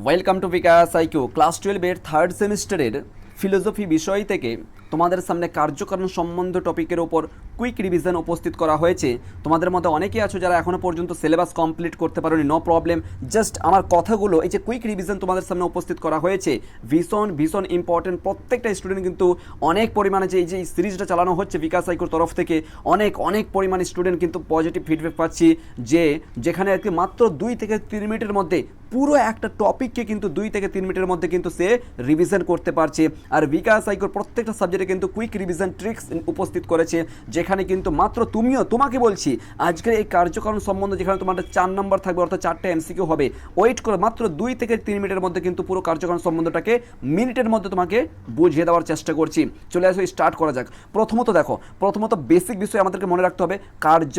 Welcome to Bikash IQ class 12-এর third সেমিস্টারের philosophy বিষয় থেকে তোমাদের সামনে কার্যকারণ সম্বন্ধ টপিকের ওপর কুইক রিভিশন উপস্থিত করা হয়েছে। তোমাদের মধ্যে অনেকেই আছো যারা এখনও পর্যন্ত সিলেবাস কমপ্লিট করতে পারোনি, নো প্রবলেম। জাস্ট আমার কথাগুলো, এই যে কুইক রিভিশন তোমাদের সামনে উপস্থিত করা হয়েছে, ভীষণ ভীষণ ইম্পর্টেন্ট। প্রত্যেকটা স্টুডেন্ট কিন্তু অনেক পরিমাণে যে এই যে সিরিজটা চালানো হচ্ছে বিকাশ আইকিউর তরফ থেকে, অনেক পরিমাণে স্টুডেন্ট কিন্তু পজিটিভ ফিডব্যাক পাচ্ছি, যে যেখানে আর কি মাত্র 2 থেকে 3 মিনিটের মধ্যে পুরো একটা টপিককে কিন্তু 2 থেকে 3 মিনিটের মধ্যে কিন্তু সে রিভিশন করতে পারছে। আর বিকাশ আইকিউর প্রত্যেকটা সাবজেক্টে কিন্তু কুইক রিভিশন ট্রিক্স উপস্থিত করেছে, যেখানে কিন্তু মাত্র তোমাকে বলছি আজকের এই কার্যকারণ সম্বন্ধ, যেখানে তোমার 4 নম্বর থাকবে, অর্থাৎ 4টা এমসিকিউ হবে। ওয়েট করে মাত্র 2 থেকে 3 মিনিটের মধ্যে কিন্তু পুরো কার্যকারণ সম্বন্ধটাকে মিনিটের মধ্যে তোমাকে বুঝিয়ে দেওয়ার চেষ্টা করছি। চলে আসো, স্টার্ট করা যাক। প্রথমত বেসিক বিষয় আমাদেরকে মনে রাখতে হবে, কার্য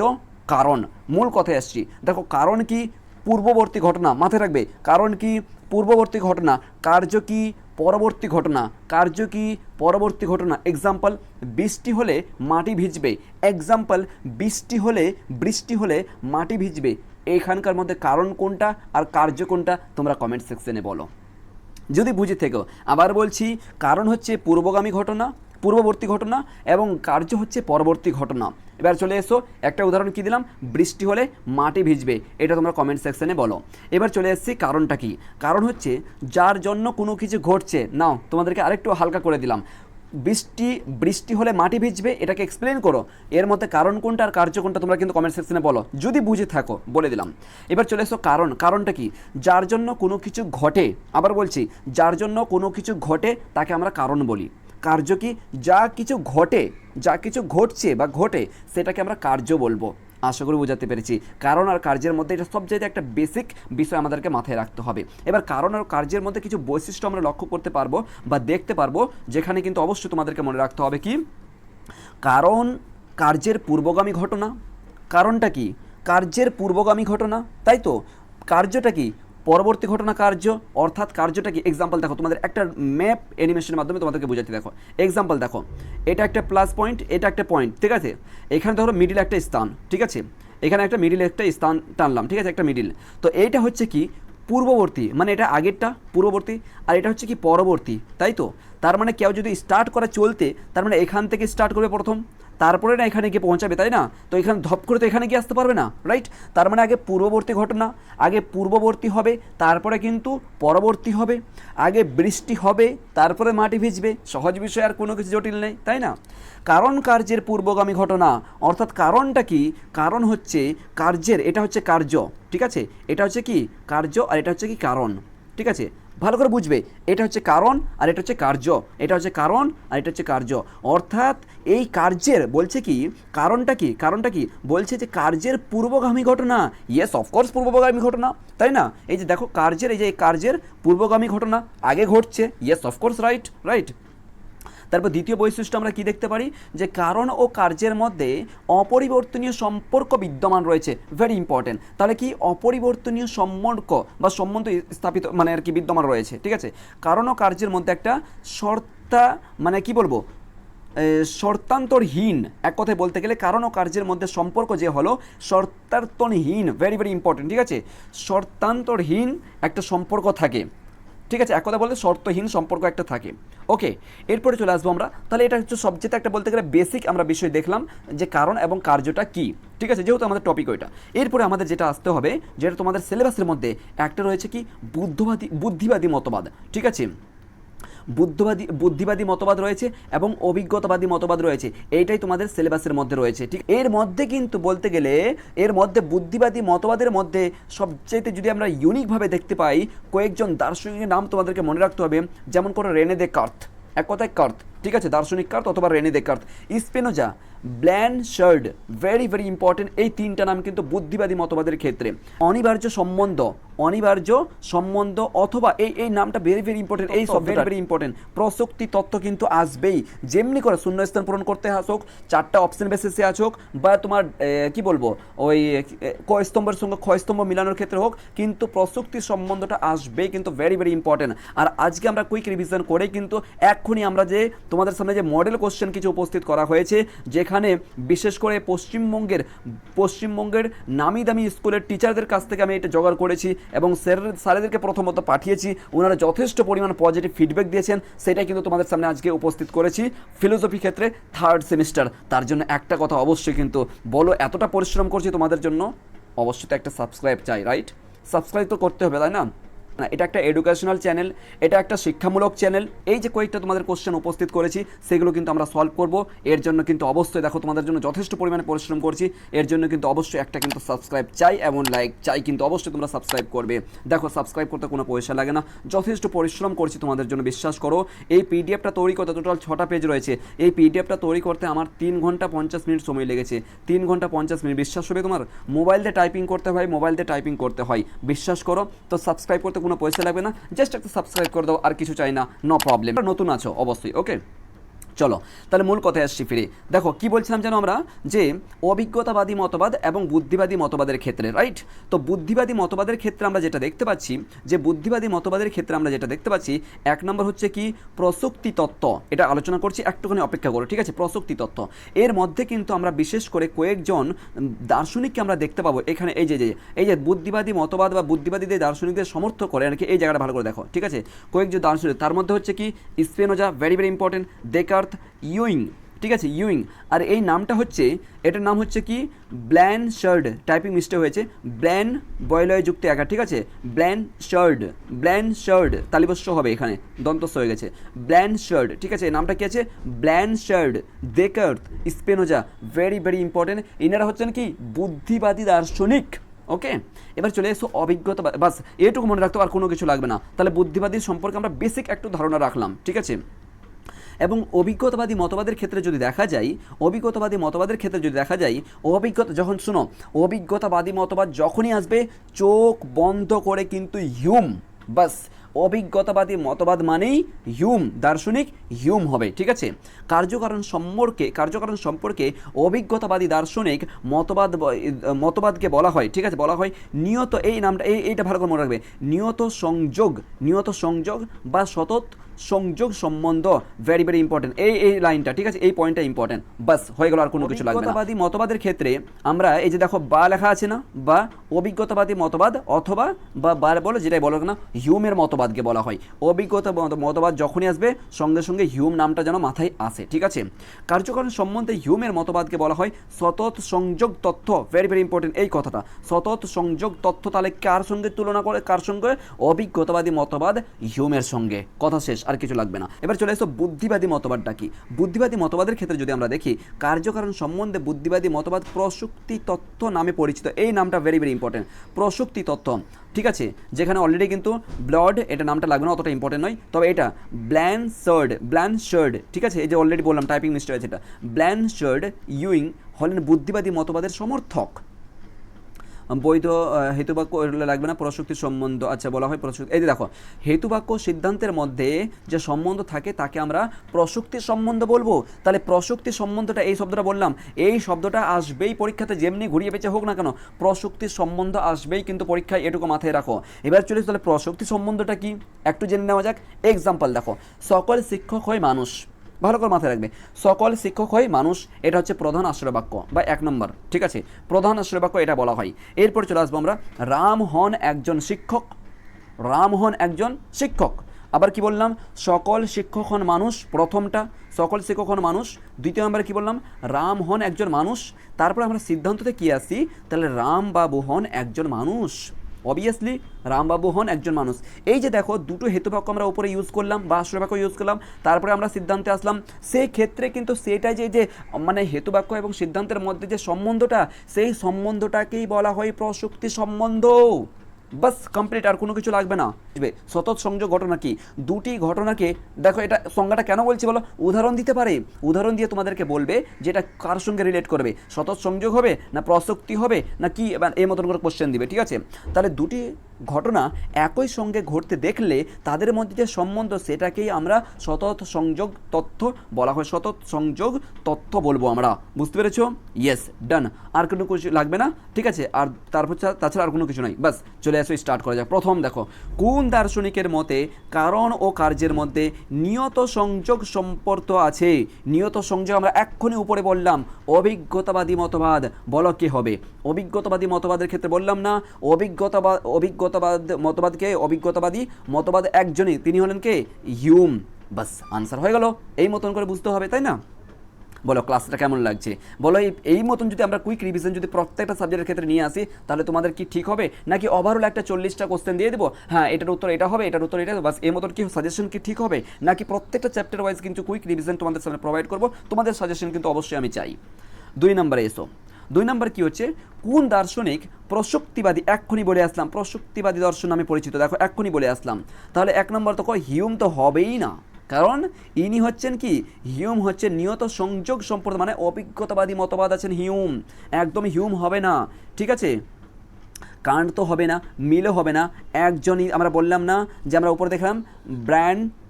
কারণ। মূল কথায় আসছি, দেখো কারণ কি? পূর্ববর্তী ঘটনা। মাথায় রাখবে, কারণ কি? পূর্ববর্তী ঘটনা। কার্য কি? পরবর্তী ঘটনা। কার্য কি? পরবর্তী ঘটনা। এক্সাম্পল, বৃষ্টি হলে মাটি ভিজবে। এক্সাম্পল, বৃষ্টি হলে মাটি ভিজবে। এইখানকার মধ্যে কারণ কোনটা আর কার্য কোনটা তোমরা কমেন্ট সেকশনে বলো যদি বুঝে থেকো। আবার বলছি, কারণ হচ্ছে পূর্ববর্তী ঘটনা এবং কার্য হচ্ছে পরবর্তী ঘটনা। এবার চলে এসো, একটা উদাহরণ কি দিলাম, বৃষ্টি হলে মাটি ভিজবে, এটা তোমরা কমেন্ট সেকশনে বলো। এবার চলে এসেছি কারণটা কি। কারণ হচ্ছে যার জন্য কোনো কিছু ঘটছে। নাও তোমাদেরকে আরেকটু হালকা করে দিলাম, বৃষ্টি হলে মাটি ভিজবে, এটাকে এক্সপ্লেন করো। এর মধ্যে কারণ কোনটা আর কার্য কোনটা তোমরা কিন্তু কমেন্ট সেকশনে বলো যদি বুঝে থাকো, বলে দিলাম। এবার চলে এসো কারণটা কি? যার জন্য কোনো কিছু ঘটে। আবার বলছি, যার জন্য কোনো কিছু ঘটে তাকে আমরা কারণ বলি। কার্য কি? যা কিছু ঘটছে বা ঘটে সেটাকে আমরা কার্য বলবো। আশা করি বোঝাতে পেরেছি। কারণ আর কার্যের মধ্যে এটা সবচেয়ে একটা বেসিক বিষয় আমাদেরকে মাথায় রাখতে হবে। এবার কারণ আর কার্যের মধ্যে কিছু বৈশিষ্ট্য আমরা লক্ষ্য করতে পারবো বা দেখতে পারবো, যেখানে কিন্তু অবশ্যই তোমাদেরকে মনে রাখতে হবে কি, কারণ কার্যের পূর্বগামী ঘটনা। কারণটা কি? কার্যের পূর্বগামী ঘটনা, তাই তো। কার্যটা কি? পরবর্তী ঘটনা কার্য, অর্থাৎ কার্যটা কি? এক্সাম্পল দেখো, তোমাদের একটা ম্যাপ অ্যানিমেশনের মাধ্যমে তোমাদেরকে বোঝাতে। দেখো এক্সাম্পল দেখো, এটা একটা প্লাস পয়েন্ট, এটা একটা পয়েন্ট, ঠিক আছে। এখানে ধরো মিডিল একটা স্থান, ঠিক আছে। এখানে একটা মিডিল একটা স্থান টানলাম, ঠিক আছে, একটা মিডিল। তো এইটা হচ্ছে কি পূর্ববর্তী, মানে এটা আগেরটা পূর্ববর্তী, আর এটা হচ্ছে কি পরবর্তী, তাই তো। তার মানে কেউ যদি স্টার্ট করে চলতে, তার মানে এখান থেকে স্টার্ট করবে প্রথম, তারপরে না এখানে গিয়ে পৌঁছাবে, তাই না? তো এখানে ধপ করে তো এখানে গিয়ে আসতে পারবে না, রাইট? তার মানে আগে পূর্ববর্তী ঘটনা, আগে পূর্ববর্তী হবে, তারপরে কিন্তু পরবর্তী হবে। আগে বৃষ্টি হবে, তারপরে মাটি ভিজবে। সহজ বিষয়, আর কোনো কিছু জটিল নেই, তাই না? কারণ কার্যের পূর্বগামী ঘটনা, অর্থাৎ কারণটা কি? কারণ হচ্ছে কার্যের, এটা হচ্ছে কার্য, ঠিক আছে। এটা হচ্ছে কি কার্য, আর এটা হচ্ছে কি কারণ, ঠিক আছে। ভালো করে বুঝবে, এটা হচ্ছে কারণ আর এটা হচ্ছে কার্য, এটা হচ্ছে কারণ আর এটা হচ্ছে কার্য। অর্থাৎ এই কার্যের বলছে কি, কারণটা কি বলছে যে কার্যের পূর্বগামী ঘটনা। ইয়েস, অফকোর্স পূর্বগামী ঘটনা, তাই না? এই যে দেখো কার্যের, এই যে কার্যের পূর্বগামী ঘটনা আগে ঘটছে। Yes, of course, right. তারপর দ্বিতীয় বৈশিষ্ট্য আমরা কি দেখতে পারি, যে কারণ ও কার্যের মধ্যে অপরিবর্তনীয় সম্পর্ক বিদ্যমান রয়েছে। Very important. তাহলে কি অপরিবর্তনীয় সম্পর্ক বা সম্বন্ধ স্থাপিত, মানে আর কি বিদ্যমান রয়েছে, ঠিক আছে। কারণ ও কার্যের মধ্যে একটা মানে কি বলবো, শর্তান্তরহীন, এক কথায় বলতে গেলে কারণ ও কার্যের মধ্যে সম্পর্ক যে হলো শর্তান্তরহীন, ভেরি ইম্পর্টেন্ট, ঠিক আছে। শর্তান্তরহীন একটা সম্পর্ক থাকে, ঠিক আছে। এক কথা বলতে শর্তহীন সম্পর্ক একটা থাকে। ওকে, এরপরে চলে আসবো আমরা। তাহলে এটা হচ্ছে সবচেয়ে একটা বলতে গেলে বেসিক আমরা বিষয় দেখলাম, যে কারণ এবং কার্যটা কি, ঠিক আছে, যেহেতু আমাদের টপিক ওইটা। এরপরে আমাদের যেটা আসতে হবে, যেটা তোমাদের সিলেবাসের মধ্যে একটা রয়েছে কি, বুদ্ধিবাদী মতবাদ, ঠিক আছে। বুদ্ধিবাদী মতবাদ রয়েছে এবং অভিজ্ঞতাবাদী মতবাদ রয়েছে, এইটাই তোমাদের সিলেবাসের মধ্যে রয়েছে, ঠিক। এর মধ্যে কিন্তু বলতে গেলে, এর মধ্যে বুদ্ধিবাদী মতবাদের মধ্যে সবচেয়ে যদি আমরা ইউনিকভাবে দেখতে পাই, কয়েকজন দার্শনিকের নাম তোমাদেরকে মনে রাখতে হবে। যেমন করে রেনে দেকার্ত, এক কথায় কার্ত, ঠিক আছে, দার্শনিক কার্ত অথবা Rene Descartes, Spinoza, Blanshard, very important. এই তিনটা নাম কিন্তু বুদ্ধিবাদী মতবাদের ক্ষেত্রে। অনিবার্য সম্বন্ধ অথবা এই নামটা ভেরি ইম্পর্টেন্ট, এই শব্দটা ভেরি ইম্পর্টেন্ট। প্রসক্তি তত্ত্ব কিন্তু আসবেই, যেমনি করে শূন্যস্থান পূরণ করতে আসুক, 4টা অপশন বেসিসে আসুক, বা তোমার কি বলবো, ওই ক স্তম্ভের সঙ্গে খ স্তম্ভ মিলানোর ক্ষেত্রে হোক, কিন্তু প্রসক্তির সম্বন্ধটা আসবেই, কিন্তু ভেরি ইম্পর্টেন্ট। আর আজকে আমরা কুইক রিভিশন করে কিন্তু এক্ষুনি আমরা যে তোমাদের সামনে যে মডেল কোশ্চেন কিছু উপস্থিত করা হয়েছে, যেখানে এখানে বিশেষ করে পশ্চিমবঙ্গের নামি দামি স্কুলের টিচারদের কাছ থেকে আমি এটা জোগাড় করেছি এবং স্যারেদেরকে প্রথমত পাঠিয়েছি, ওনারা যথেষ্ট পরিমাণ পজিটিভ ফিডব্যাক দিয়েছেন, সেটাই কিন্তু তোমাদের সামনে আজকে উপস্থিত করেছি ফিলোসফি ক্ষেত্রে 3rd সেমিস্টার। তার জন্য একটা কথা অবশ্যই কিন্তু বলো, এতটা পরিশ্রম করছি তোমাদের জন্য, অবশ্যই তো একটা সাবস্ক্রাইব চাই, রাইট? সাবস্ক্রাইব তো করতে হবে, তাই না? না, এটা একটা এডুকেশনাল চ্যানেল, এটা একটা শিক্ষামূলক চ্যানেল। এই যে কয়েকটা তোমাদের কোশ্চেন উপস্থিত করেছি সেগুলো কিন্তু আমরা সলভ করব। এর জন্য কিন্তু অবশ্যই দেখো তোমাদের জন্য যথেষ্ট পরিমাণে পরিশ্রম করছি, এর জন্য কিন্তু অবশ্যই একটা কিন্তু সাবস্ক্রাইব চাই এবং লাইক চাই, কিন্তু অবশ্যই তোমরা সাবস্ক্রাইব করবে। দেখো সাবস্ক্রাইব করতে কোনো পয়সা লাগে না, যথেষ্ট পরিশ্রম করছি তোমাদের জন্য, বিশ্বাস করো। এই পিডিএফটা তৈরি করতে টোটাল 6টা পেজ রয়েছে, এই পিডিএফটা তৈরি করতে আমার 3 ঘন্টা 50 মিনিট সময় লেগেছে। 3 ঘন্টা 50 মিনিট, বিশ্বাস হবে তোমার? মোবাইল দিয়ে টাইপিং করতে হয়, মোবাইল দিয়ে টাইপিং করতে হয়, বিশ্বাস করো। তো সাবস্ক্রাইব করতে কোনো পয়সা লাগবে না, জাস্ট একটা সাবস্ক্রাইব করে দাও, আর কিছু চাই না, নো প্রবলেম। নতুন আছো অবশ্যই, ওকে। চলো তাহলে মূল কথায় আসছি ফিরে। দেখো কি বলছিলাম জানো আমরা, যে অভিজ্ঞতাবাদী মতবাদ এবং বুদ্ধিবাদী মতবাদের ক্ষেত্রে, রাইট? তো বুদ্ধিবাদী মতবাদের ক্ষেত্রে আমরা যেটা দেখতে পাচ্ছি, যে বুদ্ধিবাদী মতবাদের ক্ষেত্রে আমরা যেটা দেখতে পাচ্ছি, 1 নম্বর হচ্ছে কি প্রসক্তি তত্ত্ব। এটা আলোচনা করছি, একটুখানি অপেক্ষা করো, ঠিক আছে? প্রসক্তি তত্ত্ব, এর মধ্যে কিন্তু আমরা বিশেষ করে কয়েকজন দার্শনিককে আমরা দেখতে পাবো এখানে। এই যে বুদ্ধিবাদী মতবাদ বা বুদ্ধিবাদীদের দার্শনিকদের সমর্থন করে আর কি, এই জায়গাটা ভালো করে দেখো, ঠিক আছে? কয়েকজন দার্শনিক, তার মধ্যে হচ্ছে কি Spinoza, very very important, Descartes, Ewing, ঠিক আছে? ইউইং। আর এই নামটা হচ্ছে, এটার নাম হচ্ছে কি ব্ল্যানশার্ড, টাইপিং মিস্টেক হয়েছে, ব্ল্যান বয়লয় যুক্ত একা, ঠিক আছে? ব্ল্যানশার্ড তালিবস্য হবে, এখানে দন্তস্য হয়ে গেছে, ব্ল্যানশার্ড, ঠিক আছে? এই নামটা কি আছে? ব্ল্যানশার্ড, ডেকার্থ, স্পিনোজা, ভেরি ভেরি ইম্পর্টেন্ট। এনারা হচ্ছেন কি বুদ্ধিবাদী দার্শনিক, ওকে। এবার চলে এসো অভিজ্ঞতা, বাস এটুকু মনে রাখতে, আর কোনো কিছু লাগবে না। তাহলে বুদ্ধিবাদীর সম্পর্কে আমরা বেসিক একটু ধারণা রাখলাম, ঠিক আছে? এবং অভিজ্ঞতাবাদী মতবাদের ক্ষেত্রে যদি দেখা যায়, যখন শুনো, অভিজ্ঞতাবাদী মতবাদ যখনই আসবে চোখ বন্ধ করে কিন্তু হিউম, বাস অভিজ্ঞতাবাদী মতবাদ মানেই হিউম, দার্শনিক হিউম হবে, ঠিক আছে? কার্যকারণ সম্পর্কে অভিজ্ঞতাবাদী দার্শনিক মতবাদকে বলা হয়, ঠিক আছে? বলা হয় নিয়ত, এই নামটা এইটা ভালো করে মনে রাখবে, নিয়ত সংযোগ বা সতত সংযোগ সম্বন্ধ, ভেরি ভেরি ইম্পর্টেন্ট এই লাইনটা, ঠিক আছে? এই পয়েন্টটা ইম্পর্টেন্ট, বাস হয়ে গেল, আর কোনো কিছু লাগবে না। অভিজ্ঞতাবাদী মতবাদের ক্ষেত্রে আমরা এই যে দেখো বা লেখা আছে না, বা অভিজ্ঞতাবাদী মতবাদ অথবা বা বলো যেটাই বলো না, হিউমের মতবাদকে বলা হয়। অভিজ্ঞতা মতবাদ যখনই আসবে সঙ্গে সঙ্গে হিউম নামটা যেন মাথায় আসে, ঠিক আছে? কার্যকারণ সম্বন্ধে হিউমের মতবাদকে বলা হয় সতত সংযোগ তথ্য, ভেরি ভেরি ইম্পর্টেন্ট এই কথাটা, সতত সংযোগ তথ্য। তাহলে কার সঙ্গে তুলনা করে, কার সঙ্গে? অভিজ্ঞতাবাদী মতবাদ হিউমের সঙ্গে, কথা শেষ, আর কিছু লাগবে না। এবার চলে এসো বুদ্ধিবাদী মতবাদটা কি। বুদ্ধিবাদী মতবাদের ক্ষেত্রে যদি আমরা দেখি, কার্যকারণ সম্বন্ধে বুদ্ধিবাদী মতবাদ প্রসক্তি তত্ত্ব নামে পরিচিত, এই নামটা ভেরি ভেরি ইম্পর্টেন্ট, প্রসক্তি তত্ত্ব, ঠিক আছে? যেখানে অলরেডি কিন্তু ব্লড, এটা নামটা লাগবে না, অতটা ইম্পর্টেন্ট নয়, তবে এটা ব্ল্যানশার্ড, ঠিক আছে? এই যে অলরেডি বললাম টাইপিং মিস্টেক আছে, এটা ব্ল্যানশার্ড ইউইং হলেন বুদ্ধিবাদী মতবাদের সমর্থক। বৈধ হেতুবাক্য লাগবে না, প্রসক্তি সম্বন্ধ, আচ্ছা বলা হয় প্রসক্তি। এই যে দেখো, হেতুবাক্য সিদ্ধান্তের মধ্যে যে সম্বন্ধ থাকে তাকে আমরা প্রসক্তি সম্বন্ধ বলবো। তাহলে প্রসক্তি সম্বন্ধটা, এই শব্দটা বললাম, এই শব্দটা আসবেই পরীক্ষাতে, যেমনি ঘুরিয়ে পেঁচে হোক না কেন, প্রসক্তি সম্বন্ধ আসবেই কিন্তু পরীক্ষায়, এটুকু মাথায় রাখো। এবার চলে, তাহলে প্রসক্তি সম্বন্ধটা কি একটু জেনে নেওয়া যাক। এক্সাম্পল দেখো, সকল শিক্ষক হয় মানুষ, ভালো করে মাথায় রাখবে, সকল শিক্ষক হয় মানুষ, এটা হচ্ছে প্রধান আশ্রয় বাক্য বা 1 নম্বর, ঠিক আছে? প্রধান আশ্রয় বাক্য এটা বলা হয়। এরপর চলে আসবো আমরা, রাম হন একজন শিক্ষক। আবার কি বললাম? সকল শিক্ষক হন মানুষ, প্রথমটা সকল শিক্ষক হন মানুষ। দ্বিতীয় নম্বরে কি বললাম? রাম হন একজন মানুষ। তারপর আমরা সিদ্ধান্ততে কি আসি, তাহলে রামবাবু হন একজন মানুষ, অবভিয়াসলি রামবাবু হন একজন মানুষ। এই যে দেখো, দুটো হেতুবাক্য আমরা উপরে ইউজ করলাম বা আশ্রয়বাক্য ইউজ করলাম, তারপরে আমরা সিদ্ধান্তে আসলাম। সেই ক্ষেত্রে কিন্তু সেটাই যে মানে হেতুবাক্য এবং সিদ্ধান্তের মধ্যে যে সম্বন্ধটা, সেই সম্বন্ধটাকেই বলা হয় প্রসক্তি সম্বন্ধ, বাস কমপ্লিট, আর কোনো কিছু লাগবে না। সতত সংযোগ ঘটনা কি? দুটি ঘটনাকে দেখো, এটা সংজ্ঞাটা কেন বলছি বলো, উদাহরণ দিতে পারে, উদাহরণ দিয়ে তোমাদেরকে বলবে যে এটা কার সঙ্গে রিলেট করবে, সতত সংযোগ হবে না প্রসক্তি হবে না কি, এই মতন করে কোশ্চেন দিবে, ঠিক আছে? তাহলে দুটি ঘটনা একই সঙ্গে ঘটতে দেখলে তাদের মধ্যে যে সম্বন্ধ সেটাকেই আমরা সতত সংযোগ তথ্য বলা হয়, সতত সংযোগ তথ্য বলবো আমরা। বুঝতে পেরেছো? ইয়েস, ডান। আর কোনো কিছু লাগবে না, ঠিক আছে? আর তারপর তাছাড়া আর কোনো কিছু নাই, বাস চলে আসো, স্টার্ট করা যাক। প্রথম দেখো, কোন দার্শনিকের মতে কারণ ও কার্যের মধ্যে নিয়ত সংযোগ সম্পর্ক আছে? নিয়ত সংযোগ আমরা এক্ষুনি উপরে বললাম, অভিজ্ঞতাবাদী মতবাদ। বলো কি হবে? অভিজ্ঞতাবাদী মতবাদের ক্ষেত্রে বললাম না, অভিজ্ঞতাবাদী মতবাদ একজনই, তিনি হলেন কে? হিউম। বাস আনসার হয়ে গেল। এই মতন করে বুঝতে হবে, তাই না? বলো ক্লাসটা কেমন লাগছে? বলো এই মতন যদি আমরা কুইক রিভিশন যদি প্রত্যেকটা সাবজেক্টের ক্ষেত্রে নিয়ে আসি, তাহলে তোমাদের কি ঠিক হবে? নাকি ওভারঅল একটা 40টা কোশ্চেন দিয়ে দেবো, হ্যাঁ এটার উত্তর এটা হবে, এটার উত্তর এটা, বাস এই মতন কি সাজেশন কি ঠিক হবে? নাকি প্রত্যেকটা চ্যাপ্টার ওয়াইজ কিন্তু কুইক রিভিশন তোমাদের সামনে প্রোভাইড করবো? তোমাদের সাজেশন কিন্তু অবশ্যই আমি চাই। 2 নম্বরে এসো। 2 নম্বর কি হচ্ছে, কোন দার্শনিক প্রসক্তিবাদী? এক্ষুনি বলে আসলাম, প্রসক্তিবাদী দর্শন নামে পরিচিত। দেখো এক্ষুনি বলে আসলাম। তাহলে 1 নম্বর তো হিউম তো হবেই না, কারণ ইনি হচ্ছেন কি? হিউম হচ্ছে নিয়ত সংযোগ সম্পর্ক, মানে অভিজ্ঞতাবাদী মতবাদ আছেন হিউম, একদম হিউম হবে না, ঠিক আছে? কান্ট তো হবে না, মিলও হবে না, একজনই। আমরা বললাম না যে আমরা উপরে দেখলাম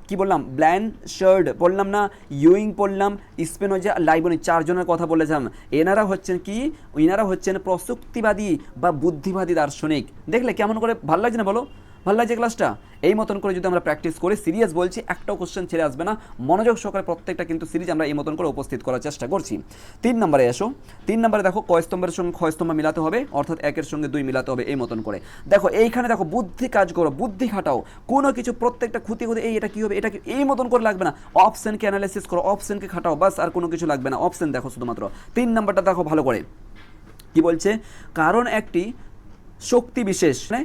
কি বললাম, ব্ল্যানশার্ড বললাম না, ইউইং বললাম, স্পেনোজা, লাইবনি, 4 জনের কথা বলেছিলাম। এনারা হচ্ছেন প্রসক্তিবাদী বা বুদ্ধিবাদী দার্শনিক। দেখলে কেমন করে ভাল লাগছে না? বলো ভালো লাগছে ক্লাসটা? এই মতন করে যদি আমরা প্র্যাকটিস করি, সিরিয়াস বলছি, একটাও কোশ্চেন ছেড়ে আসবে না, মনোযোগ সহকারে প্রত্যেকটা কিন্তু সিরিজ আমরা এই মতন করে উপস্থিত করার চেষ্টা করছি। 3 নম্বরে এসো। 3 নম্বরে দেখো, ক স্তম্ভের সঙ্গে খ স্তম্ভ মিলাতে হবে, অর্থাৎ 1-এর সঙ্গে 2 মিলাতে হবে, এই মতন করে। দেখো এইখানে দেখো, বুদ্ধি কাজ করো, বুদ্ধি খাটাও, কোনো কিছু প্রত্যেকটা খুঁতি এটা কী হবে, এটা কি, এই মতন করে লাগবে না। অপশনকে অ্যানালাইসিস করো, অপশনকে খাটাও, বাস আর কোনো কিছু লাগবে না। অপশন দেখো শুধুমাত্র। 3 নম্বরটা দেখো ভালো করে, কি বলছে? কারণ একটি শক্তি বিশেষ, মানে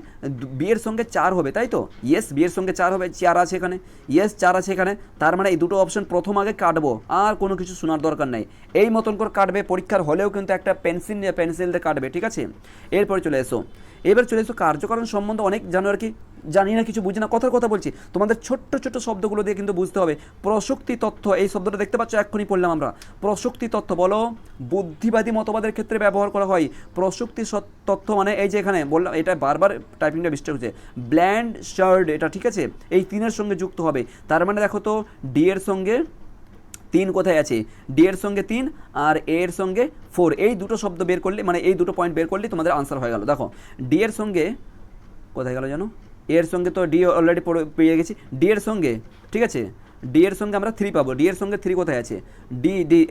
বিয়ের সঙ্গে 4 হবে, তাই তো? ইয়েস, বিয়ের সঙ্গে 4 হবে, 4 আছে এখানে, ইয়েস 4 আছে এখানে। তার মানে এই দুটো অপশন প্রথম আগে কাটবো, আর কোনো কিছু শোনার দরকার নেই, এই মতন করে কাটবে। পরীক্ষার হলেও কিন্তু একটা পেন্সিল দিয়ে কাটবে, ঠিক আছে? এরপরে চলে এসো, কার্যকারণ সম্বন্ধ অনেক জানো আর কি, জানি না, কিছু বুঝি না, কথার কথা বলছি, তোমাদের ছোট্ট ছোট্ট শব্দগুলো দিয়ে কিন্তু বুঝতে হবে। প্রসক্তি তথ্য, এই শব্দটা দেখতে পাচ্ছ, এক্ষুনি পড়লাম আমরা। প্রসক্তি তথ্য বলো, বুদ্ধিবাদী মতবাদের ক্ষেত্রে ব্যবহার করা হয় প্রসক্তি তথ্য, মানে এই যে এখানে বললাম, এটা বারবার টাইপিংটা মিস্টেক হচ্ছে, ব্ল্যানশার্ড, এটা ঠিক আছে, এই 3-এর সঙ্গে যুক্ত হবে। তার মানে দেখো তো, ডি এর সঙ্গে 3 কোথায় আছে? ডি এর সঙ্গে 3 আর এ এর সঙ্গে 4, এই দুটো শব্দ বের করলে, মানে এই দুটো পয়েন্ট বের করলে তোমাদের আনসার হয়ে গেল। দেখো ডি এর সঙ্গে কোথায় গেল জানো, এর সঙ্গে তো ডি অলরেডি পেয়ে গেছি, ডি এর সঙ্গে, ঠিক আছে, ডি এর সঙ্গে আমরা 3 পাবো। ডি এর সঙ্গে 3 কোথায় আছে?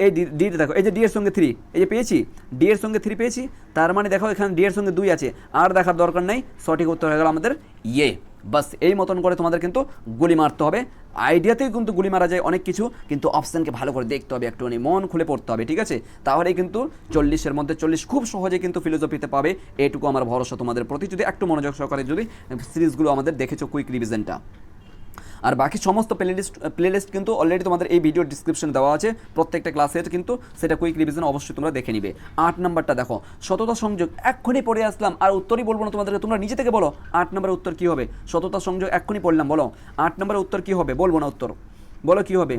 এই ডি দেখো, এই যে ডি এর সঙ্গে 3, এই যে পেয়েছি, ডি এর সঙ্গে 3 পেয়েছি। তার মানে দেখো এখানে ডি এর সঙ্গে 2 আছে, আর দেখার দরকার নেই, সঠিক উত্তর হয়ে গেল আমাদের ইয়ে। বাস এই মতন করে তোমাদের কিন্তু গুলি মারতে হবে। আইডিয়াতেই কিন্তু গুলি মারা যায় অনেক কিছু, কিন্তু অপশানকে ভালো করে দেখতে হবে, একটুখানি মন খুলে পড়তে হবে, ঠিক আছে? তাহলেই কিন্তু 40-এর মধ্যে 40 খুব সহজে কিন্তু ফিলোসফিতে পাবে, এটুকু আমার ভরসা তোমাদের প্রতি, যদি একটু মনোযোগ সহকারে যদি সিরিজগুলো আমাদের দেখেছো, কুইক রিভিশনটা। আর বাকি সমস্ত প্লেলিস্ট কিন্তু অলরেডি তোমাদের এই ভিডিও ডিসক্রিপশন দেওয়া আছে, প্রত্যেকটা ক্লাসের কিন্তু, সেটা কুইক রিভিশন অবশ্যই তোমরা দেখে নিবে। 8 নম্বরটা দেখো, সততা সংযোগ, এক্ষুনি পড়ে আসলাম, আর উত্তরই বলবো না তোমাদেরকে, তোমরা নিজে থেকে বলো 8 নম্বরের উত্তর কী হবে? সততা সংযোগ এক্ষুনি পড়লাম, বলো 8 নম্বরের উত্তর কী হবে? বলবো না উত্তর, বলো কী হবে,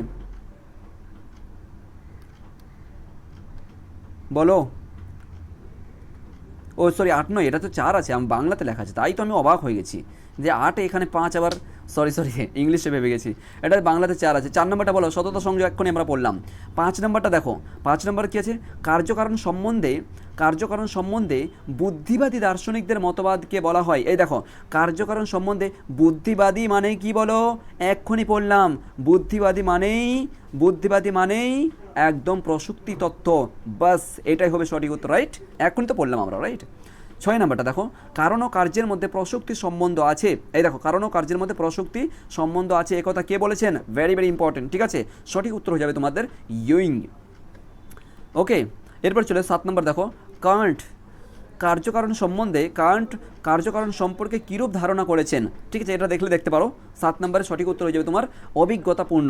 বলো। ও সরি, 8 নয়, এটা তো 4 আছে, আমি বাংলাতে লেখা আছে, তাই তো আমি অবাক হয়ে গেছি যে 8 এখানে 5, আবার সরি ইংলিশে ভেবে গেছি, এটা বাংলাতে 4 আছে। 4 নম্বরটা বলো, সততা সংযোগ এক্ষুনি আমরা পড়লাম। 5 নম্বরটা দেখো, 5 নম্বর কী আছে? কার্যকারণ সম্বন্ধে বুদ্ধিবাদী দার্শনিকদের মতবাদকে বলা হয়, এই দেখো, কার্যকারণ সম্বন্ধে বুদ্ধিবাদী মানে কি বলো? এক্ষুনি পড়লাম, বুদ্ধিবাদী মানেই একদম প্রসক্তি তত্ত্ব, বাস এটাই হবে সঠিক উত্তর, রাইট? এক্ষুনি তো পড়লাম আমরা, রাইট? 6 নম্বরটা দেখো, কারণ ও কার্যের মধ্যে প্রসক্তি সম্বন্ধ আছে, এই দেখো, কারণ ও কার্যের মধ্যে প্রসক্তি সম্বন্ধ আছে, এ কথা কে বলেছেন? ভেরি ভেরি ইম্পর্টেন্ট, ঠিক আছে? সঠিক উত্তর হয়ে যাবে তোমাদের ইউইং। ওকে, এরপর চলে 7 নম্বর দেখো, কান্ট কার্যকারণ সম্পর্কে কীরূপ ধারণা করেছেন, ঠিক আছে? এটা দেখতে পারো। 7 নম্বরের সঠিক উত্তর হয়ে যাবে তোমার অভিজ্ঞতাপূর্ণ।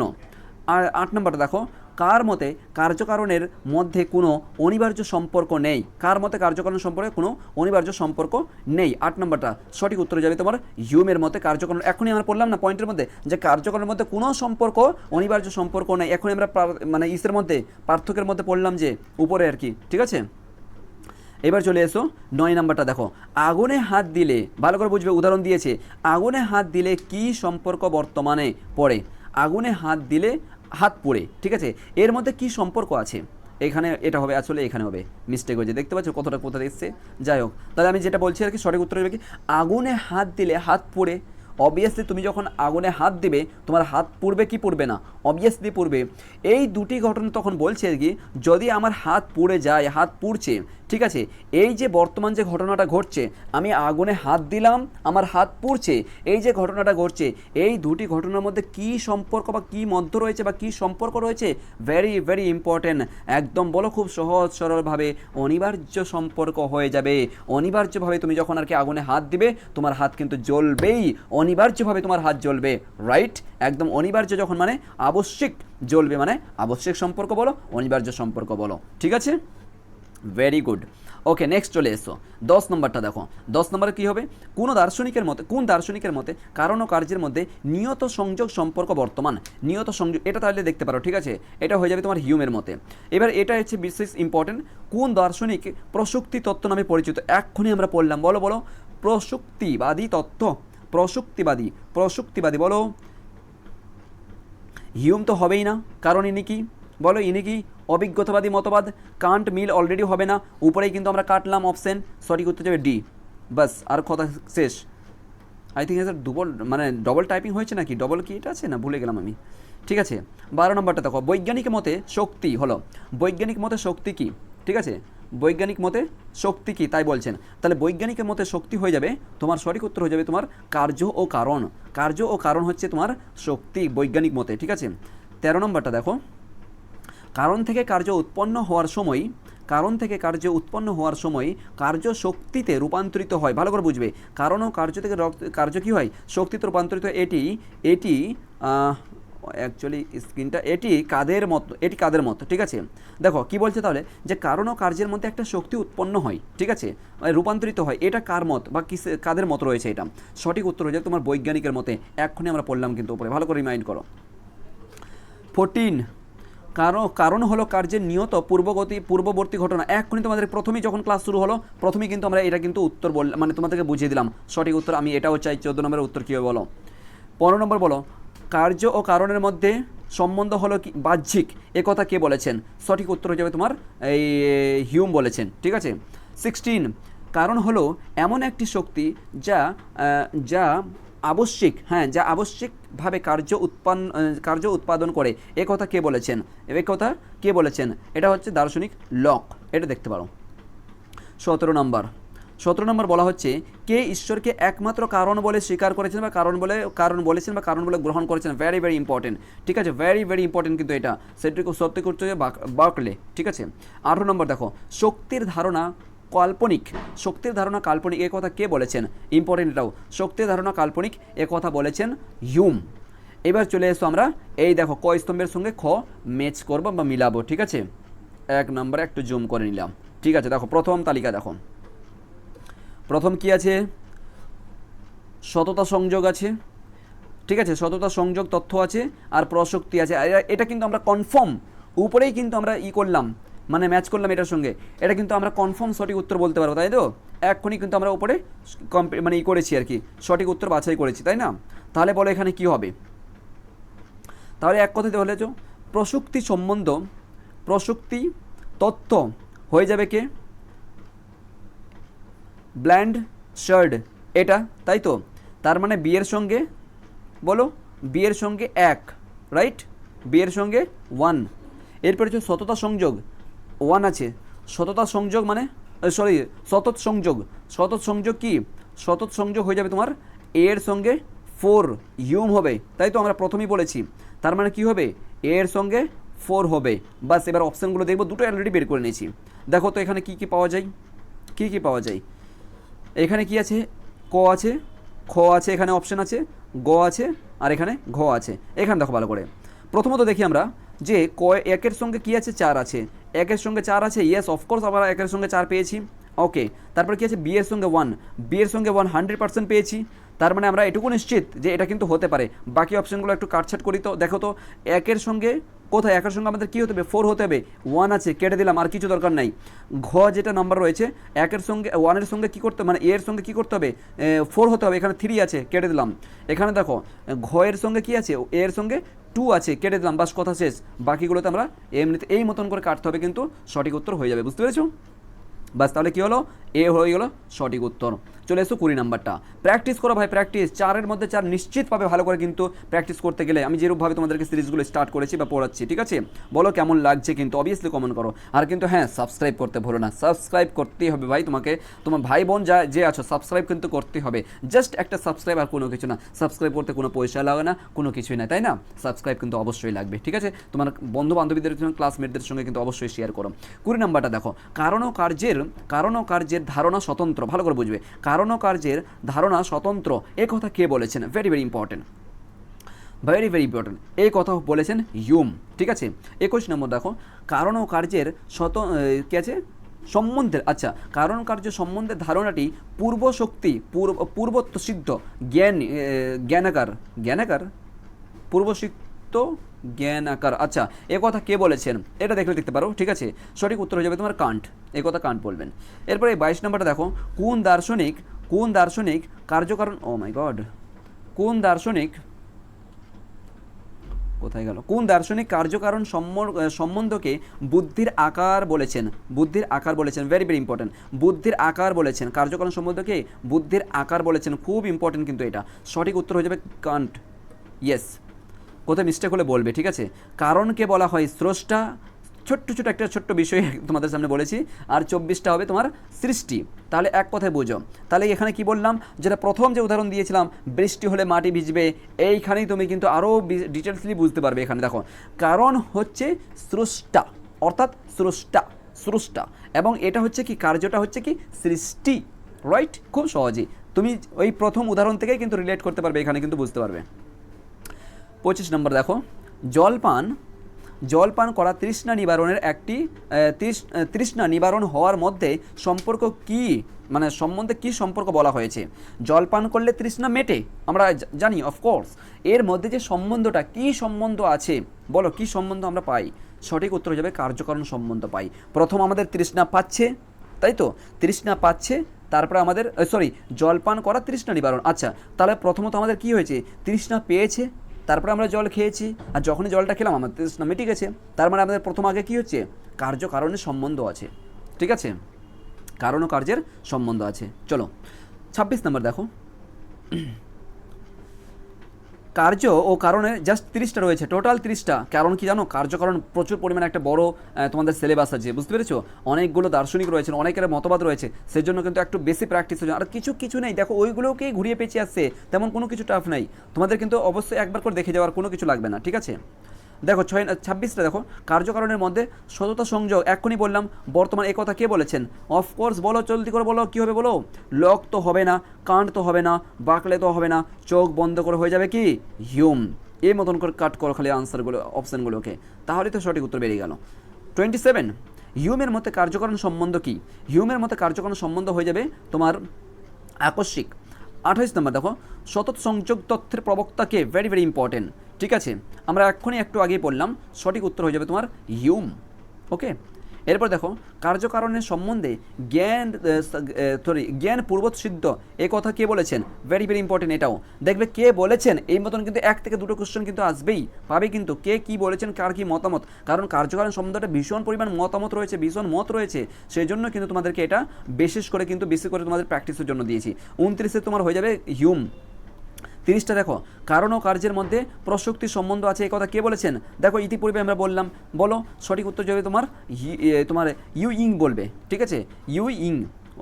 আর 8 নম্বরটা দেখো, কার মতে কার্যকারণের মধ্যে কোনো অনিবার্য সম্পর্ক নেই, কার মতে কার্যকারণ সম্পর্কে কোনো অনিবার্য সম্পর্ক নেই। 8 নম্বরটা সঠিক উত্তর যাবে তোমার হিউমের মতে কার্যকারণ, এখনই আমরা পড়লাম না পয়েন্টের মধ্যে, যে কার্যকারণের মধ্যে কোনো সম্পর্ক, অনিবার্য সম্পর্ক নেই। এখনই আমরা মানে ইসের মধ্যে, পার্থক্যের মধ্যে পড়লাম যে উপরে আর কি, ঠিক আছে? এবার চলে এসো 9 নাম্বারটা দেখো, আগুনে হাত দিলে, ভালো করে বুঝবে, উদাহরণ দিয়েছে, আগুনে হাত দিলে কি সম্পর্ক বর্তমানে পড়ে? আগুনে হাত দিলে হাত পোড়ে, ঠিক আছে, এর মধ্যে কি সম্পর্ক আছে? এখানে এটা হবে, আসলে এখানে হবে, মিস্টেক হয়েছে, দেখতে পাচ্ছ কতটা কোথায় এসছে। যাই হোক, তাহলে আমি যেটা বলছি আর কি, সঠিক উত্তর হবে কি, আগুনে হাত দিলে হাত পোড়ে। অবভিয়াসলি তুমি যখন আগুনে হাত দিবে তোমার হাত পুড়বে কি পুড়বে না? অবভিয়াসলি পুড়বে। এই দুটি ঘটনা তখন বলছে কি, যদি আমার হাত পুড়ে যায়, হাত পুড়ছে, ঠিক আছে, এই যে বর্তমান যে ঘটনাটা ঘটছে, আমি আগুনে হাত দিলাম, আমার হাত পুড়ছে, এই যে ঘটনাটা ঘটছে, এই দুটি ঘটনার মধ্যে কি সম্পর্ক বা কি মধ্য রয়েছে বা কি সম্পর্ক রয়েছে? Very very important. একদম বলো খুব সহজ সরলভাবে, অনিবার্য সম্পর্ক হয়ে যাবে। অনিবার্যভাবে তুমি যখন আর কি আগুনে হাত দিবে তোমার হাত কিন্তু জ্বলবেই, অনিবার্যভাবে তোমার হাত জ্বলবে, রাইট? একদম অনিবার্য যখন মানে আবশ্যিক, জ্বলবে মানে আবশ্যিক সম্পর্ক বলো, অনিবার্য সম্পর্ক বলো, ঠিক আছে? Very good. ওকে, নেক্সট চলে এসো 10 নম্বরটা দেখো। 10 নম্বরে কী হবে? কোন দার্শনিকের মতে কারণ ও কার্যের মধ্যে নিয়ত সংযোগ সম্পর্ক বর্তমান। নিয়ত সংযোগ, এটা তাহলে দেখতে পারো, ঠিক আছে, এটা হয়ে যাবে তোমার হিউমের মতে। এবার এটা হচ্ছে বিশেষ ইম্পর্টেন্ট, কোন দার্শনিক প্রসূক্তি তত্ত্ব নামে পরিচিত? এক্ষুনি আমরা পড়লাম, বলো বলো, প্রসূক্তিবাদী তত্ত্ব, প্রসূক্তিবাদী বলো। হিউম তো হবেই না, কারণ ইনি কি বলো, ইনি কি অভিজ্ঞতাবাদী মতবাদ। কান্ট মিল অলরেডি হবে না, উপরেই কিন্তু আমরা কাটলাম অপশন, সঠিক উত্তর যাবে ডি। বাস, আর কথা শেষ। I think sir double typing হয়েছে নাকি, ডবল কি এটা আছে না, ভুলে গেলাম আমি, ঠিক আছে। 12 নম্বরটা দেখো, বৈজ্ঞানিক মতে শক্তি হলো, বৈজ্ঞানিক মতে শক্তি কি, ঠিক আছে, বৈজ্ঞানিক মতে শক্তি কি তাই বলছেন, তাহলে বৈজ্ঞানিকের মতে শক্তি হয়ে যাবে তোমার, সঠিক উত্তর হয়ে যাবে তোমার কার্য ও কারণ। কার্য ও কারণ হচ্ছে তোমার শক্তি বৈজ্ঞানিক মতে, ঠিক আছে। 13 নম্বরটা দেখো, কারণ থেকে কার্য উৎপন্ন হওয়ার সময়, কার্য শক্তিতে রূপান্তরিত হয়। ভালো করে বুঝবে, কারণ ও কার্য থেকে কার্য কী হয়? শক্তিতে রূপান্তরিত হয়। এটি অ্যাকচুয়ালি স্ক্রিনটা, এটি কাদের মতো, ঠিক আছে। দেখো কি বলছে তাহলে, যে কারণ ও কার্যের মধ্যে একটা শক্তি উৎপন্ন হয়, ঠিক আছে, রূপান্তরিত হয়, এটা কার মত বা কাদের মত রয়েছে? এটা সঠিক উত্তর হয়ে যায় তোমার বৈজ্ঞানিকের মতে। এক্ষুনি আমরা পড়লাম কিন্তু উপরে, ভালো করে রিমাইন্ড করো। 14, কারণ হলো কার্যের নিয়ত পূর্ববর্তী ঘটনা। এক্ষুনি তোমাদের প্রথমেই যখন ক্লাস শুরু হলো, প্রথমেই কিন্তু আমরা এটা কিন্তু উত্তর তোমাদেরকে বুঝিয়ে দিলাম সঠিক উত্তর। আমি এটাও চাই 14 নম্বরের উত্তর কী হবে বলো। 15 নম্বর বলো, কার্য ও কারণের মধ্যে সম্বন্ধ হলো কি বাহ্যিক, এ কথা কে বলেছেন? সঠিক উত্তর হয়ে যাবে তোমার এই হিউম বলেছেন, ঠিক আছে। 16, কারণ হলো এমন একটি শক্তি যা আবশ্যিকভাবে কার্য উৎপাদন করে, এ কথা কে বলেছেন? এটা হচ্ছে দার্শনিক লক, এটা দেখতে পারো। 17 নম্বর বলা হচ্ছে, কে ঈশ্বরকে একমাত্র কারণ বলে স্বীকার করেছেন বা কারণ বলে গ্রহণ করেছেন? ভেরি ভেরি ইম্পর্টেন্ট, ঠিক আছে, ভেরি ভেরি ইম্পর্টেন্ট কিন্তু এটা, সেটি সত্যি করতে হবে বার্কলে, ঠিক আছে। 18 নম্বর দেখো, শক্তির ধারণা কাল্পনিক, এ কথা কে বলেছেন? ইম্পর্টেন্ট এটাও, শক্তির ধারণা কাল্পনিক, এ কথা বলেছেন হিউম। এবার চলে এসো আমরা এই দেখো ক স্তম্ভের সঙ্গে খ ম্যাচ করবো বা মিলাবো, ঠিক আছে। 1 নম্বরে একটু জুম করে নিলাম, ঠিক আছে। দেখো প্রথম তালিকা, দেখো প্রথম কি আছে? সততা সংযোগ আছে, ঠিক আছে, সততা সংযোগ তথ্য আছে, আর প্রসক্তি আছে। এটা কিন্তু আমরা কনফার্ম, উপরেই কিন্তু আমরা করলাম, মানে ম্যাচ করলাম এটার সঙ্গে, এটা কিন্তু আমরা কনফার্ম সঠিক উত্তর বলতে পারবো, তাই তো? এক্ষুনি কিন্তু আমরা উপরে করেছি আর কি, সঠিক উত্তর বাছাই করেছি, তাই না? তাহলে বলো এখানে কি হবে? তাহলে এক কথাতে বলে যে প্রসক্তি তথ্য হয়ে যাবে কে? ব্ল্যান্ড শার্ড, এটা, তাই তো? তার মানে বিয়ের সঙ্গে বলো, বিয়ের সঙ্গে 1, রাইট, বিয়ের সঙ্গে 1। এরপরে হচ্ছে সততা সংযোগ 1 আছে, সততা সংযোগ মানে সতত সংযোগ কি? সতত সংযোগ হয়ে যাবে তোমার এর সঙ্গে 4, হিউম হবে, তাই তো? আমরা প্রথমেই বলেছি, তার মানে কি হবে? এর সঙ্গে 4 হবে। বাস, এবার অপশানগুলো দেখবো, দুটো অলরেডি বের করে নিয়েছি। দেখো তো এখানে কি পাওয়া যায়, এখানে কি আছে? ক আছে, খ আছে, এখানে অপশান আছে, গ আছে, আর এখানে ঘ আছে। এখানে দেখো ভালো করে, প্রথমত দেখি আমরা যে একের সঙ্গে কি আছে? 4 আছে, একের সঙ্গে 4 আছে, ইয়েস অফকোর্স আমরা একের সঙ্গে 4 পেয়েছি, ওকে। তারপর কি আছে? বিয়ের সঙ্গে 1, 100% পেয়েছি, তার মানে আমরা এটুকু নিশ্চিত যে এটা কিন্তু হতে পারে। বাকি অপশানগুলো একটু কাটছাট করি তো, দেখো তো একের সঙ্গে কোথায় একের সঙ্গে আমাদের কী হতে হবে 4 হতে হবে, 1 আছে কেটে দিলাম, আর কিছু দরকার নাই। ঘ যেটা নাম্বার রয়েছে একের সঙ্গে 1-এর সঙ্গে কী করতে মানে এর সঙ্গে কী করতে হবে 4 হতে হবে, এখানে 3 আছে কেটে দিলাম। এখানে দেখো ঘ এর সঙ্গে কী আছে এর সঙ্গে 2 আছে কেটে দিলাম, বাস কথা শেষ। বাকিগুলোতে আমরা এমনিতে এই মতন করে কাটতে হবে, কিন্তু সঠিক উত্তর হয়ে যাবে, বুঝতে পেরেছো? বাস তাহলে কী হলো এ হয়ে গেলো সঠিক উত্তর। চলে এসো 20 নাম্বারটা। প্র্যাকটিস করো ভাই, প্র্যাকটিস 4-এর মধ্যে 4 নিশ্চিতভাবে ভালো করে কিন্তু প্র্যাকটিস করতে গেলে আমি যেরূপভাবে তোমাদেরকে সিরিজগুলো স্টার্ট করেছি বা পড়াচ্ছি, ঠিক আছে? বলো কেমন লাগছে, কিন্তু অবভিয়াসলি কমেন্ট করো। আর কিন্তু হ্যাঁ সাবস্ক্রাইব করতে ভুলো না, সাবস্ক্রাইব করতেই হবে ভাই তোমাকে, তোমার ভাই বোন যে আছো সাবস্ক্রাইব কিন্তু করতেই হবে। জাস্ট একটা সাবস্ক্রাইব আর কোনো কিছু না, সাবস্ক্রাইব করতে কোনো পয়সা লাগে না, কোনো কিছুই না, তাই না? সাবস্ক্রাইব কিন্তু অবশ্যই লাগবে, ঠিক আছে? তোমার বন্ধু বান্ধবীদের সঙ্গে ক্লাসমেটদের সঙ্গে কিন্তু অবশ্যই শেয়ার করো। 20 নাম্বারটা দেখো, কারণ ও কার্যের ধারণা স্বতন্ত্র, ভালো করে বুঝবে। কারণ ও কার্যের ধারণা স্বতন্ত্র, এ কথা কে বলেছেন? Very very important, very very important, এই কথা বলেছেন হিউম, ঠিক আছে? 21 নম্বর দেখো, কারণ ও কার্যের কী আছে সম্বন্ধের, আচ্ছা কারণ কার্য সম্বন্ধের ধারণাটি পূর্বশক্তি পূর্বত্ব সিদ্ধ জ্ঞানাকার পূর্বসিদ্ধ জ্ঞানাকার, আচ্ছা এ কথা কে বলেছেন? এটা দেখলে দেখতে পারো, ঠিক আছে? সঠিক উত্তর হয়ে যাবে তোমার কান্ট, এ কথা কান্ট বলবেন। এরপরে 22 নম্বরটা দেখো, কোন দার্শনিক কার্যকারণ, ও মাই গড, কোন দার্শনিক কোথায় গেল, কোন দার্শনিক কার্যকারণ সম্বন্ধকে বুদ্ধির আকার বলেছেন? বুদ্ধির আকার বলেছেন, ভেরি ভেরি ইম্পর্টেন্ট, বুদ্ধির আকার বলেছেন, কার্যকারণ সম্বন্ধকে বুদ্ধির আকার বলেছেন, খুব ইম্পর্টেন্ট কিন্তু এটা। সঠিক উত্তর হয়ে যাবে কান্ট, ইয়েস। কোথায় মিস্টেক হলে বলবে, ঠিক আছে? কারণকে বলা হয় স্রষ্টা, ছোট্ট বিষয় তোমাদের সামনে বলেছি। আর 24টা হবে তোমার সৃষ্টি। তাহলে এক কথায় বুঝো, তাহলে এখানে কি বললাম, যেটা প্রথম যে উদাহরণ দিয়েছিলাম, বৃষ্টি হলে মাটি ভিজবে, এইখানেই তুমি কিন্তু আরও ডিটেলসলি বুঝতে পারবে। এখানে দেখো কারণ হচ্ছে স্রষ্টা, অর্থাৎ স্রষ্টা, এবং এটা হচ্ছে কি কার্যটা হচ্ছে কি সৃষ্টি, রাইট? খুব সহজেই তুমি ওই প্রথম উদাহরণ থেকেই কিন্তু রিলেট করতে পারবে, এখানে কিন্তু বুঝতে পারবে। 25 নম্বর দেখো, জলপান করা তৃষ্ণা নিবারণের একটি তৃষ্ণা নিবারণ হওয়ার মধ্যে সম্পর্ক কি, মানে সম্বন্ধে কি সম্পর্ক বলা হয়েছে? জলপান করলে তৃষ্ণা মেটে, আমরা জানি অফকোর্স। এর মধ্যে যে সম্বন্ধটা, কি সম্বন্ধ আছে বলো, কি সম্বন্ধ আমরা পাই? সঠিক উত্তর হয়ে যাবে কার্যকারণ সম্বন্ধ পাই। প্রথম আমাদের তৃষ্ণা পাচ্ছে, তাই তো? তৃষ্ণা পাচ্ছে, তারপরে আমাদের জলপান করা তৃষ্ণা নিবারণ, আচ্ছা তাহলে প্রথমত আমাদের কি হয়েছে, তৃষ্ণা পেয়েছে, তারপরে আমরা জল খেয়েছি, আর যখনই জলটা খেলাম আমাদের তৃষ্ণা মিটে গেছে। তার মানে আমাদের প্রথম আগে কী হচ্ছে, কার্যকারণের সম্বন্ধ আছে, ঠিক আছে? কারণ ও কার্যের সম্বন্ধ আছে। চলো 26 নম্বর দেখো, কার্য ও কারণের জাস্ট 30টা রয়েছে, টোটাল 30টা। কারণ কি জানো, কার্যকারণ প্রচুর পরিমাণে একটা বড় তোমাদের সিলেবাস আছে, বুঝতে পেরেছো? অনেকগুলো দার্শনিক রয়েছেন, অনেকের মতবাদ রয়েছে, সেই জন্য কিন্তু একটু বেশি প্র্যাকটিস হচ্ছে। আর কিছু নেই, দেখো ওইগুলোকেই ঘুরিয়ে পেঁচিয়ে আসছে, তেমন কোনো কিছু টাফ নাই। তোমাদের কিন্তু অবশ্যই একবার করে দেখে যাওয়ার কোনো কিছু লাগবে না, ঠিক আছে? দেখো 26টা দেখো, কার্যকারণের মধ্যে সততা সংযোগ, এক্ষুনি বললাম, বর্তমান এই কথা কে বলেছেন? অফকোর্স বলো, জলদি করে বলো, কী হবে বলো? লক তো হবে না, কান্ট তো হবে না, বাকলে তো হবে না, চোখ বন্ধ করে হয়ে যাবে কি হিউম। এই মতন করে কাট করো খালি আনসারগুলো, অপশানগুলোকে, তাহলে তো সঠিক উত্তর বেরিয়ে গেল। 27, হিউমের মতে কার্যকারণ সম্বন্ধ কি? হিউমের মতে কার্যকারণ সম্বন্ধ হয়ে যাবে তোমার আকস্মিক। 28 নম্বর দেখো, সতত সংযোগ তথ্যের প্রবক্তাকে, ভেরি ভেরি ইম্পর্টেন্ট, ঠিক আছে? আমরা এক্ষুনি একটু আগেই বললাম, সঠিক উত্তর হয়ে যাবে তোমার হিউম, ওকে? এরপর দেখো, কার্যকারণের সম্বন্ধে জ্ঞান পূর্বত সিদ্ধ, এ কথা কে বলেছেন? ভেরি ভেরি ইম্পর্টেন্ট, এটাও দেখবে কে বলেছেন, এই মতন কিন্তু 1 থেকে 2টো কোশ্চেন কিন্তু আসবেই, পাবে কিন্তু কে কি বলেছেন, কার কি মতামত, কারণ কার্যকারণ সম্বন্ধটা ভীষণ পরিমাণ মতামত রয়েছে, ভীষণ মত রয়েছে, সেই জন্য কিন্তু তোমাদেরকে এটা বেশি করে তোমাদের প্র্যাকটিসের জন্য দিয়েছি। 29-এ তোমার হয়ে যাবে হিউম। 30টা দেখো, কারণ ও কার্যের মধ্যে প্রসক্তির সম্বন্ধ আছে, এই কথা কে বলেছেন? দেখো ইতিপূর্বে আমরা বললাম, বলো সঠিক উত্তর যাবে তোমার ইউ ইং বলবে, ঠিক আছে? ইউ ইং,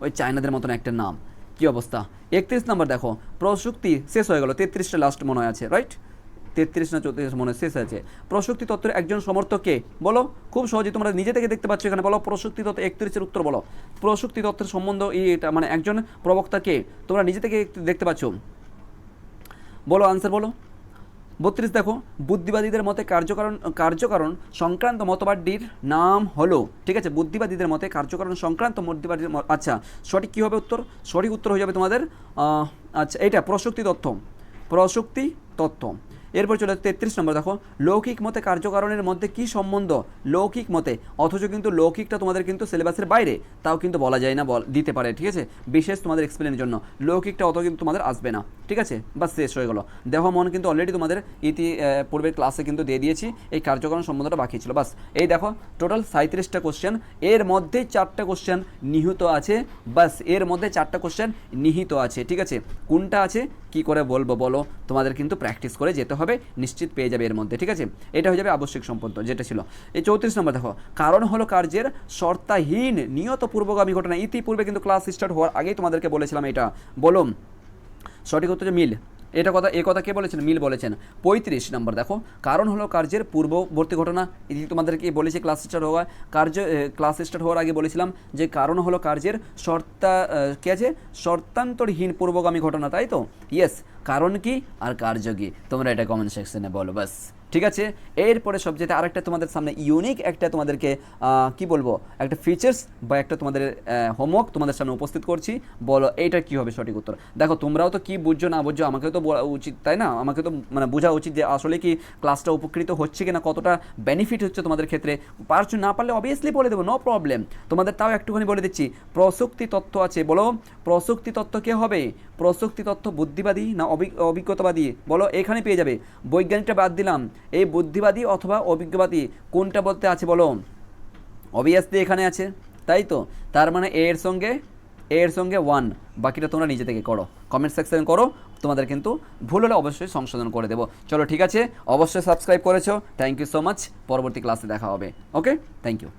ওই চায়নাদের মতন একটা নাম, কি অবস্থা। 31 নম্বর দেখো, প্রসক্তি শেষ হয়ে গেল, 33টা লাস্ট মনে আছে, রাইট? 33 না 34 মনে শেষ আছে। প্রসক্তি তত্ত্বের একজন সমর্থককে বলো, খুব সহজে তোমরা নিজে থেকে দেখতে পাচ্ছ এখানে, বলো প্রসক্তি তত্ত্ব, 31-এর উত্তর বলো। প্রসক্তি তত্ত্বের সম্বন্ধ এটা মানে একজন প্রবক্তাকে তোমরা নিজে থেকে দেখতে পাচ্ছ, বলো আনসার বলো। 32 দেখো, বুদ্ধিবাদীদের মতে কার্যকারণ সংক্রান্ত মতবাদটির নাম হলো, ঠিক আছে? বুদ্ধিবাদীদের মতে কার্যকারণ সংক্রান্ত মতবাদীর, আচ্ছা সঠিক কী হবে উত্তর? সঠিক উত্তর হয়ে যাবে তোমাদের আচ্ছা এইটা প্রসক্তি তত্ত্ব। এরপর চলে 33 নম্বর দেখো, লৌকিক মতে কার্যকারণের মধ্যে কি সম্বন্ধ, লৌকিক মতে, অথচ কিন্তু লৌকিকটা তোমাদের কিন্তু সিলেবাসের বাইরে, তাও কিন্তু বলা যায় না, দিতে পারে, ঠিক আছে, বিশেষ তোমাদের এক্সপ্লেনের জন্য লৌকিকটা অত কিন্তু তোমাদের আসবে না, ঠিক আছে, বাস শেষ হয়ে গেল। দেখো মন কিন্তু অলরেডি তোমাদের পূর্বের ক্লাসে কিন্তু দিয়ে দিয়েছি, এই কার্যকারণ সম্বন্ধটা বাকি ছিল, বাস এই দেখো টোটাল 37টা কোশ্চেন, এর মধ্যে 4টা কোশ্চেন নিহিত আছে, বাস এর মধ্যে 4টা কোশ্চেন নিহিত আছে, ঠিক আছে, কোনটা আছে কি করে বলবো বলো, তোমাদের কিন্তু প্র্যাকটিস করে যেতে হবে, নিশ্চিত পেয়ে যাবে এর মধ্যে, ঠিক আছে, এটা হয়ে যাবে আবশ্যিক সম্পন্ন যেটা ছিল। এই 34 নম্বর দেখো, কারণ হলো কার্যের শর্তাহীন নিয়ত পূর্বগামী ঘটনা, ইতিপূর্বে কিন্তু ক্লাস স্টার্ট হওয়ার আগেই তোমাদেরকে বলেছিলাম এটা, বলুন সঠিক উত্তর মিল, এটা কথা এ কথা কে বলেছেন, মিল বলেছেন। 35 নম্বর দেখো, কারণ হলো কার্যের পূর্ববর্তী ঘটনা, এটি তোমাদেরকে বলেছি ক্লাস স্টার্ট হওয়ার আগে বলেছিলাম যে কারণ হলো কার্যের কে আছে, শর্তান্তরহীন পূর্বগামী ঘটনা, তাই তো, ইয়েস, কারণ কি আর কার্য কি, তোমরা এটা কমেন্ট সেকশনে বলো, বাস ঠিক আছে। এরপরে সবচেয়ে আরেকটা তোমাদের সামনে ইউনিক একটা তোমাদেরকে কি বলবো একটা ফিচার্স বা একটা তোমাদের হোমওয়ার্ক তোমাদের সামনে উপস্থিত করছি, বলো এইটা কি হবে সঠিক উত্তর। দেখো তোমরাও তো কি বুঝছো না বুঝছো আমাকেও তো বলা উচিত, তাই না, আমাকে তো মানে বোঝা উচিত যে আসলে কি ক্লাসটা উপকৃত হচ্ছে কিনা, কতটা বেনিফিট হচ্ছে তোমাদের ক্ষেত্রে, পারছো না পারলে অবভিয়াসলি বলে দেবো, নো প্রবলেম, তোমাদের তাও একটুখানি বলে দিচ্ছি। প্রসক্তি তত্ত্ব আছে, বলো প্রসক্তি তত্ত্ব কে হবে, প্রসক্তি তত্ত্ব বুদ্ধিবাদী না অভিজ্ঞতাবাদী, বলো এখানে পেয়ে যাবে, বৈজ্ঞানিকটা বাদ দিলাম, এই বুদ্ধিবাদী অথবা অভিজ্ঞবাদী কোনটা বলতে আছে বলো, অবভিয়াসলি এখানে আছে, তাই তো, তার মানে এর সঙ্গে 1, বাকিটা তোমরা নিজে থেকে করো, কমেন্ট সেকশন করো, তোমাদের কিন্তু ভুল হলে অবশ্যই সংশোধন করে দেবো। চলো ঠিক আছে, অবশ্যই সাবস্ক্রাইব করেছো, থ্যাংক ইউ সো মাচ, পরবর্তী ক্লাসে দেখা হবে, ওকে, থ্যাংক ইউ।